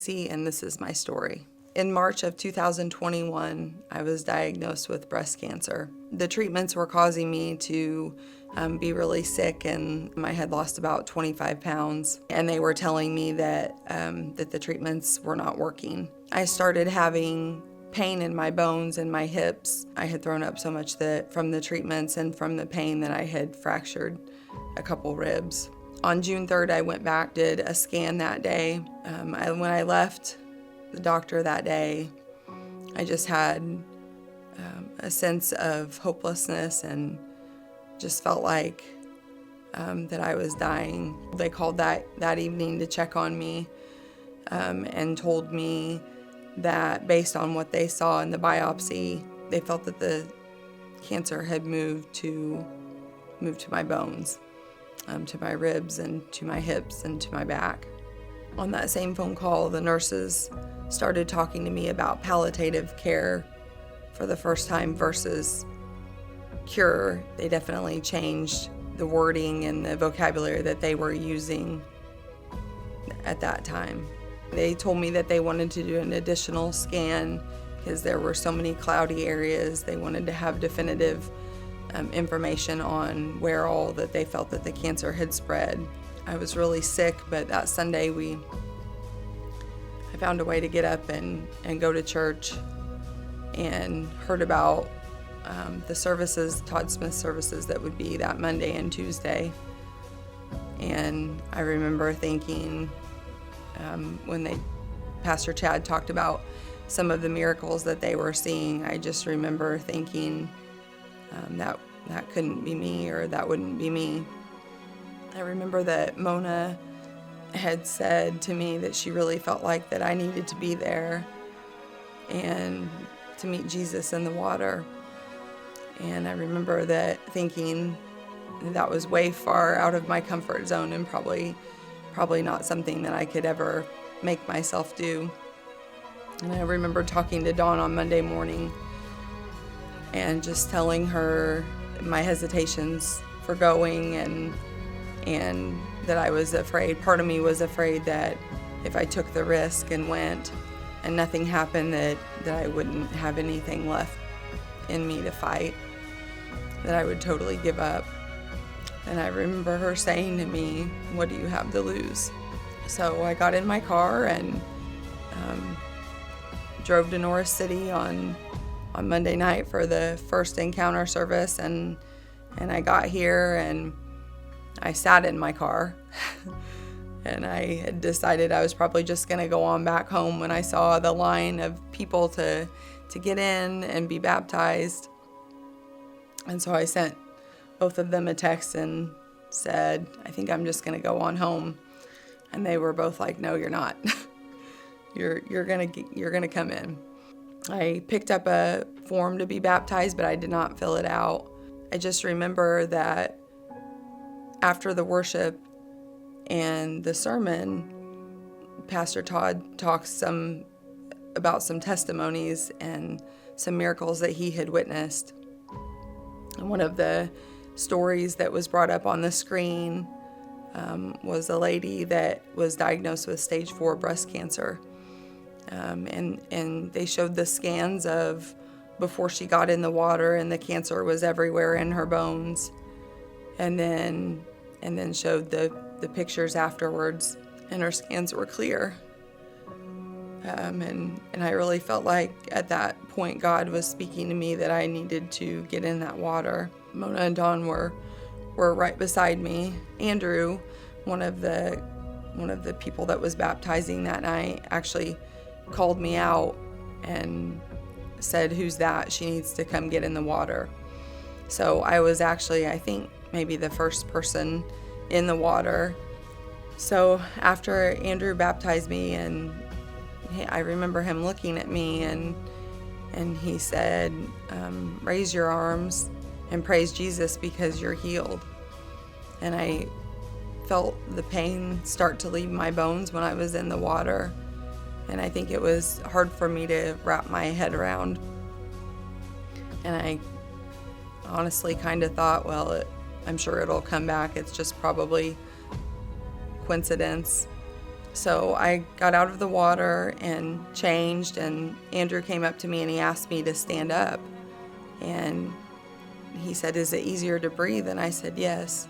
Stacy, and this is my story. In March of 2021, I was diagnosed with breast cancer. The treatments were causing me to be really sick, and I had lost about 25 pounds. And they were telling me that the treatments were not working. I started having pain in my bones and my hips. I had thrown up so much that from the treatments and from the pain that I had fractured a couple ribs. On June 3rd, I went back, did a scan that day. When I left the doctor that day, I just had a sense of hopelessness and just felt like that I was dying. They called that evening to check on me and told me that based on what they saw in the biopsy, they felt that the cancer had moved to my bones, to my ribs and to my hips and to my back. On that same phone call, the nurses started talking to me about palliative care for the first time versus cure. They definitely changed the wording and the vocabulary that they were using at that time. They told me that they wanted to do an additional scan because there were so many cloudy areas. They wanted to have definitive information on where all that they felt that the cancer had spread. I was really sick, but that Sunday I found a way to get up and go to church, and heard about the services, Todd Smith services, that would be that Monday and Tuesday. And I remember thinking, when Pastor Chad talked about some of the miracles that they were seeing, I just remember thinking that couldn't be me, or that wouldn't be me. I remember that Mona had said to me that she really felt like that I needed to be there and to meet Jesus in the water. And I remember that thinking that was way far out of my comfort zone and probably not something that I could ever make myself do. And I remember talking to Dawn on Monday morning and just telling her my hesitations for going and that I was afraid. Part of me was afraid that if I took the risk and went and nothing happened, that I wouldn't have anything left in me to fight, that I would totally give up. And I remember her saying to me, "What do you have to lose?" So I got in my car and drove to Norris City on Monday night for the first encounter service, and I got here and I sat in my car and I had decided I was probably just going to go on back home when I saw the line of people to get in and be baptized. And so I sent both of them a text and said, "I think I'm just going to go on home." And they were both like, "No, you're not. you're going to come in." I picked up a form to be baptized, but I did not fill it out. I just remember that after the worship and the sermon, Pastor Todd talks about some testimonies and some miracles that he had witnessed. And one of the stories that was brought up on the screen was a lady that was diagnosed with stage 4 breast cancer. And they showed the scans of before she got in the water, and the cancer was everywhere in her bones. And then showed the pictures afterwards, and her scans were clear. And I really felt like at that point God was speaking to me that I needed to get in that water. Mona and Dawn were right beside me. Andrew, one of the people that was baptizing that night, actually called me out and said, "Who's that? She needs to come get in the water." So I was actually, I think, maybe the first person in the water. So after Andrew baptized me, and I remember him looking at me and he said, "Raise your arms and praise Jesus because you're healed." And I felt the pain start to leave my bones when I was in the water. And I think it was hard for me to wrap my head around. And I honestly kind of thought, well, I'm sure it'll come back. It's just probably coincidence. So I got out of the water and changed, and Andrew came up to me and he asked me to stand up. And he said, "Is it easier to breathe?" And I said, "Yes."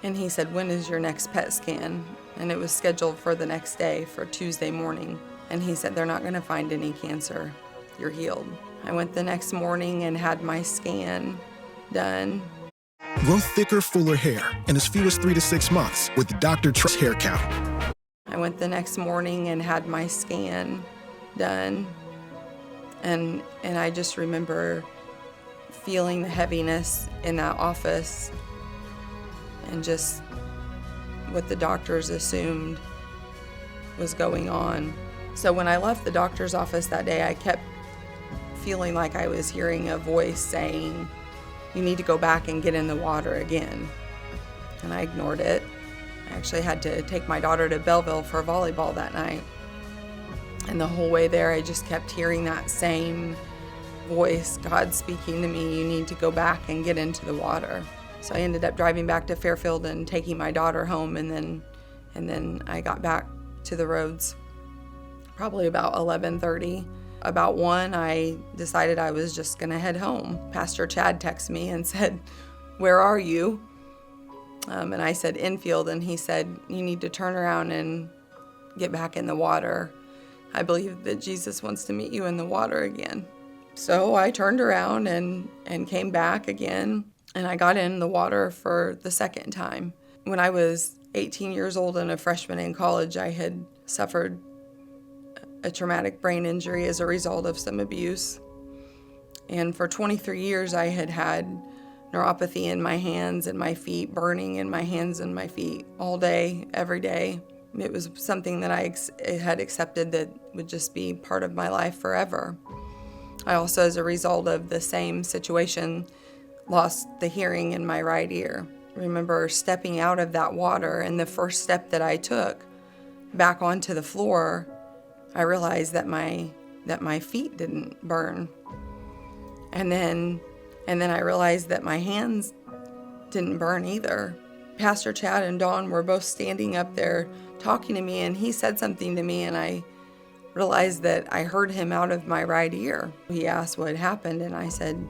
And he said, "When is your next PET scan?" And it was scheduled for the next day, for Tuesday morning. And he said, "They're not going to find any cancer. You're healed." I went the next morning and had my scan done. Grow thicker, fuller hair in as few as 3 to 6 months with Dr. Trust Hair Count. I went the next morning and had my scan done. And I just remember feeling the heaviness in that office and just what the doctors assumed was going on. So when I left the doctor's office that day, I kept feeling like I was hearing a voice saying, "You need to go back and get in the water again." And I ignored it. I actually had to take my daughter to Belleville for volleyball that night. And the whole way there, I just kept hearing that same voice, God speaking to me, "You need to go back and get into the water." So I ended up driving back to Fairfield and taking my daughter home, and then I got back to the roads probably about 11:30. About 1, I decided I was just gonna head home. Pastor Chad texted me and said, "Where are you?" And I said, "Infield," and he said, "You need to turn around and get back in the water. I believe that Jesus wants to meet you in the water again." So I turned around and came back again, and I got in the water for the second time. When I was 18 years old and a freshman in college, I had suffered a traumatic brain injury as a result of some abuse. And for 23 years, I had had neuropathy in my hands and my feet, burning in my hands and my feet all day, every day. It was something that I had accepted that would just be part of my life forever. I also, as a result of the same situation, lost the hearing in my right ear. I remember stepping out of that water, and the first step that I took back onto the floor, I realized that my feet didn't burn. And then I realized that my hands didn't burn either. Pastor Chad and Dawn were both standing up there talking to me, and he said something to me, and I realized that I heard him out of my right ear. He asked what happened, and I said,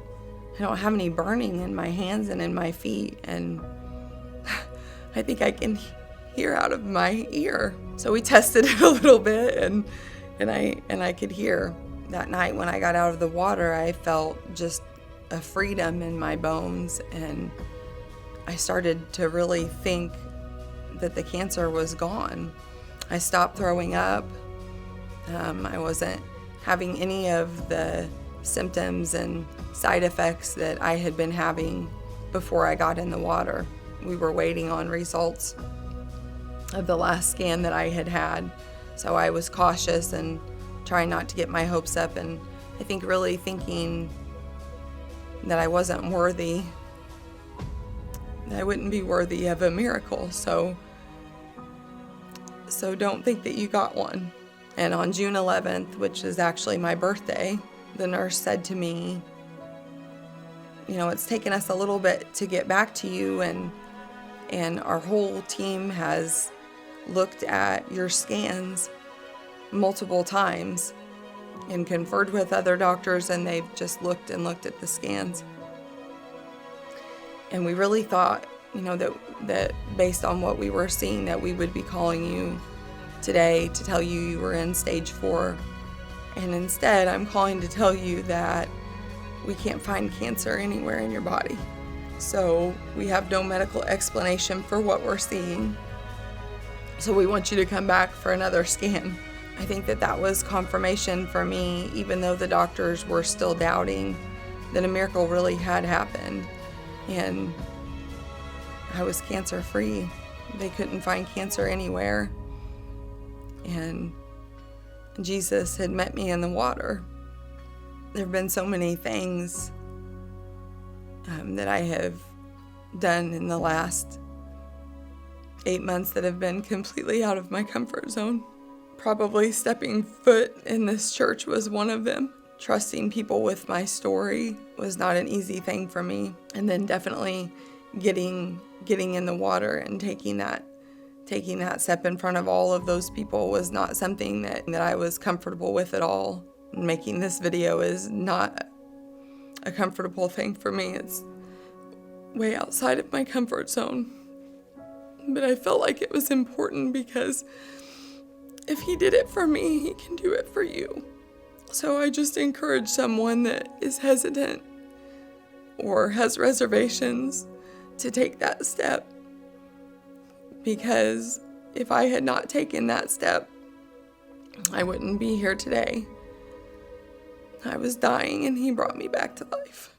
"I don't have any burning in my hands and in my feet, and I think I can hear out of my ear." So we tested it a little bit, and I could hear. That night when I got out of the water, I felt just a freedom in my bones, and I started to really think that the cancer was gone. I stopped throwing up. I wasn't having any of the symptoms and side effects that I had been having before I got in the water. We were waiting on results of the last scan that I had had, so I was cautious and trying not to get my hopes up, and I think really thinking that I wasn't worthy, that I wouldn't be worthy of a miracle. So don't think that you got one. And on June 11th, which is actually my birthday, the nurse said to me, "It's taken us a little bit to get back to you, and our whole team has looked at your scans multiple times and conferred with other doctors, and they've just looked at the scans. And we really thought, that based on what we were seeing, that we would be calling you today to tell you you were in stage 4. And instead, I'm calling to tell you that we can't find cancer anywhere in your body. So we have no medical explanation for what we're seeing. So we want you to come back for another scan." I think that was confirmation for me, even though the doctors were still doubting, that a miracle really had happened. And I was cancer-free. They couldn't find cancer anywhere. And Jesus had met me in the water. There have been so many things that I have done in the last 8 months that have been completely out of my comfort zone. Probably stepping foot in this church was one of them. Trusting people with my story was not an easy thing for me. And then definitely getting in the water and taking that Taking that step in front of all of those people was not something that I was comfortable with at all. Making this video is not a comfortable thing for me. It's way outside of my comfort zone. But I felt like it was important because if he did it for me, he can do it for you. So I just encourage someone that is hesitant or has reservations to take that step. Because if I had not taken that step, I wouldn't be here today. I was dying and he brought me back to life.